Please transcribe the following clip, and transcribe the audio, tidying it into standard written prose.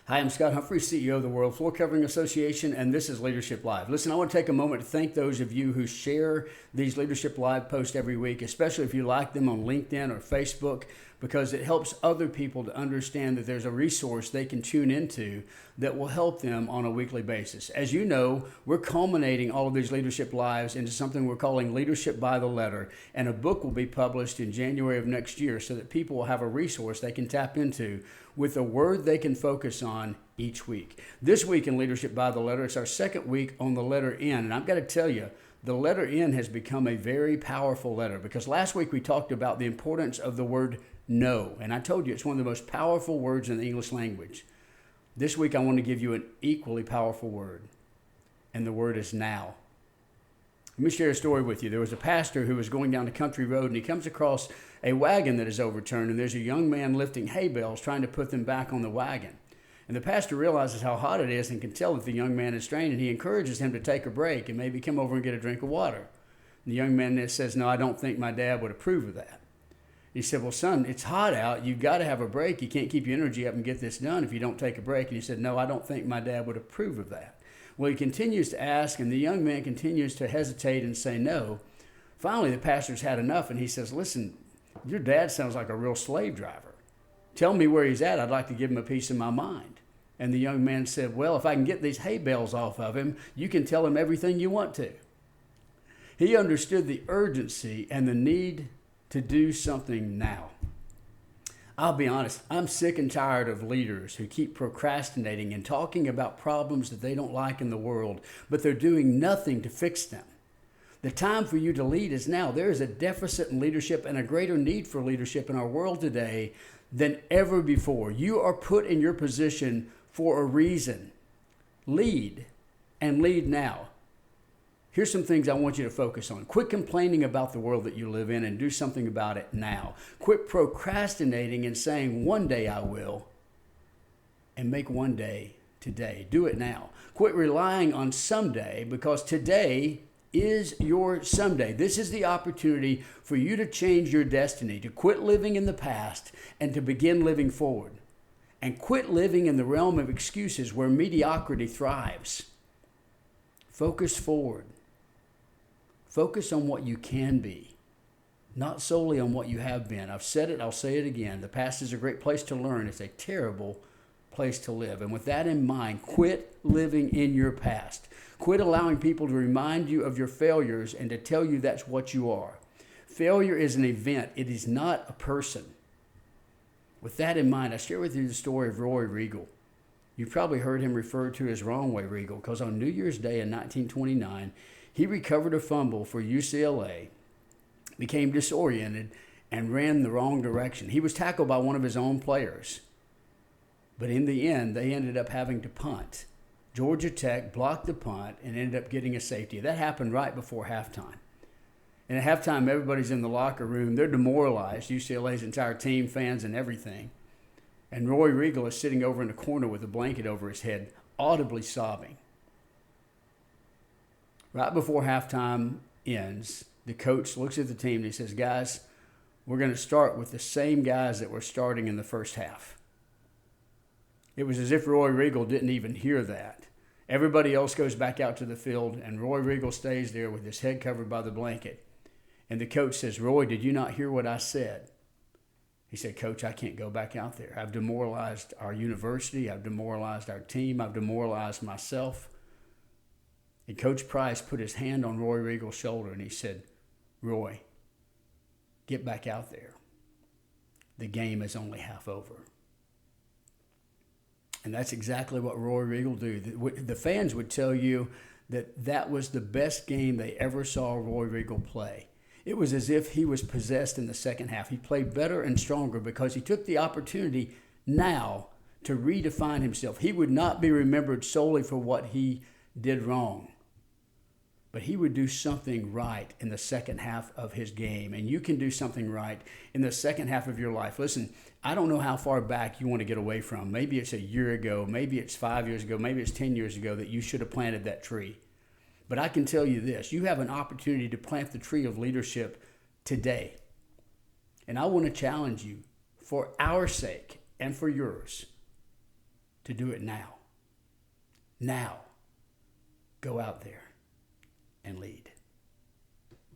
Hi, I'm Scott Humphrey, CEO of the World Floor Covering Association, and this is Leadership Live. Listen, I want to take a moment to thank those of you who share these Leadership Live posts every week, especially if you like them on LinkedIn or Facebook, because it helps other people to understand that there's a resource they can tune into that will help them on a weekly basis. As you know, we're culminating all of these Leadership Lives into something we're calling Leadership by the Letter, and a book will be published in January of next year so that people will have a resource they can tap into with a word they can focus on each week. This week in Leadership by the Letter, it's our second week on the letter N. And I've got to tell you, the letter N has become a very powerful letter because last week we talked about the importance of the word no. And I told you it's one of the most powerful words in the English language. This week I want to give you an equally powerful word, and the word is now. Let me share a story with you. There was a pastor who was going down a country road, and he comes across a wagon that is overturned, and there's a young man lifting hay bales trying to put them back on the wagon. And the pastor realizes how hot it is and can tell that the young man is strained, and he encourages him to take a break and maybe come over and get a drink of water. And the young man says, "No, I don't think my dad would approve of that." He said, "Well, son, it's hot out. You've got to have a break. You can't keep your energy up and get this done if you don't take a break." And he said, "No, I don't think my dad would approve of that." Well, he continues to ask, and the young man continues to hesitate and say no. Finally, the pastor's had enough, and he says, "Listen, your dad sounds like a real slave driver. Tell me where he's at. I'd like to give him a piece of my mind." And the young man said, "Well, if I can get these hay bales off of him, you can tell him everything you want to." He understood the urgency and the need to do something now. I'll be honest, I'm sick and tired of leaders who keep procrastinating and talking about problems that they don't like in the world, but they're doing nothing to fix them. The time for you to lead is now. There is a deficit in leadership and a greater need for leadership in our world today than ever before. You are put in your position for a reason. Lead, and lead now. Here's some things I want you to focus on. Quit complaining about the world that you live in and do something about it now. Quit procrastinating and saying, "One day I will," and make one day today. Do it now. Quit relying on someday, because today is your someday. This is the opportunity for you to change your destiny, to quit living in the past and to begin living forward. And quit living in the realm of excuses where mediocrity thrives. Focus forward. Focus on what you can be, not solely on what you have been. I've said it, I'll say it again. The past is a great place to learn. It's a terrible place to live. And with that in mind, quit living in your past. Quit allowing people to remind you of your failures and to tell you that's what you are. Failure is an event. It is not a person. With that in mind, I share with you the story of Roy Regal. You've probably heard him referred to as Wrong Way Regal, because on New Year's Day in 1929, he recovered a fumble for UCLA, became disoriented, and ran the wrong direction. He was tackled by one of his own players. But in the end, they ended up having to punt. Georgia Tech blocked the punt and ended up getting a safety. That happened right before halftime. And at halftime, everybody's in the locker room. They're demoralized, UCLA's entire team, fans, and everything. And Roy Regal is sitting over in the corner with a blanket over his head, audibly sobbing. Right before halftime ends, the coach looks at the team and he says, "Guys, we're going to start with the same guys that were starting in the first half." It was as if Roy Regal didn't even hear that. Everybody else goes back out to the field, and Roy Regal stays there with his head covered by the blanket. And the coach says, "Roy, did you not hear what I said?" He said, "Coach, I can't go back out there. I've demoralized our university. I've demoralized our team. I've demoralized myself." And Coach Price put his hand on Roy Regal's shoulder and he said, "Roy, get back out there. The game is only half over." And that's exactly what Roy Regal do. The fans would tell you that that was the best game they ever saw Roy Regal play. It was as if he was possessed in the second half. He played better and stronger because he took the opportunity now to redefine himself. He would not be remembered solely for what he did wrong, but he would do something right in the second half of his game. And you can do something right in the second half of your life. Listen, I don't know how far back you want to get away from. Maybe it's a year ago, maybe it's 5 years ago, maybe it's 10 years ago that you should have planted that tree. But I can tell you this, you have an opportunity to plant the tree of leadership today. And I want to challenge you, for our sake and for yours, to do it now. Now, go out there and lead.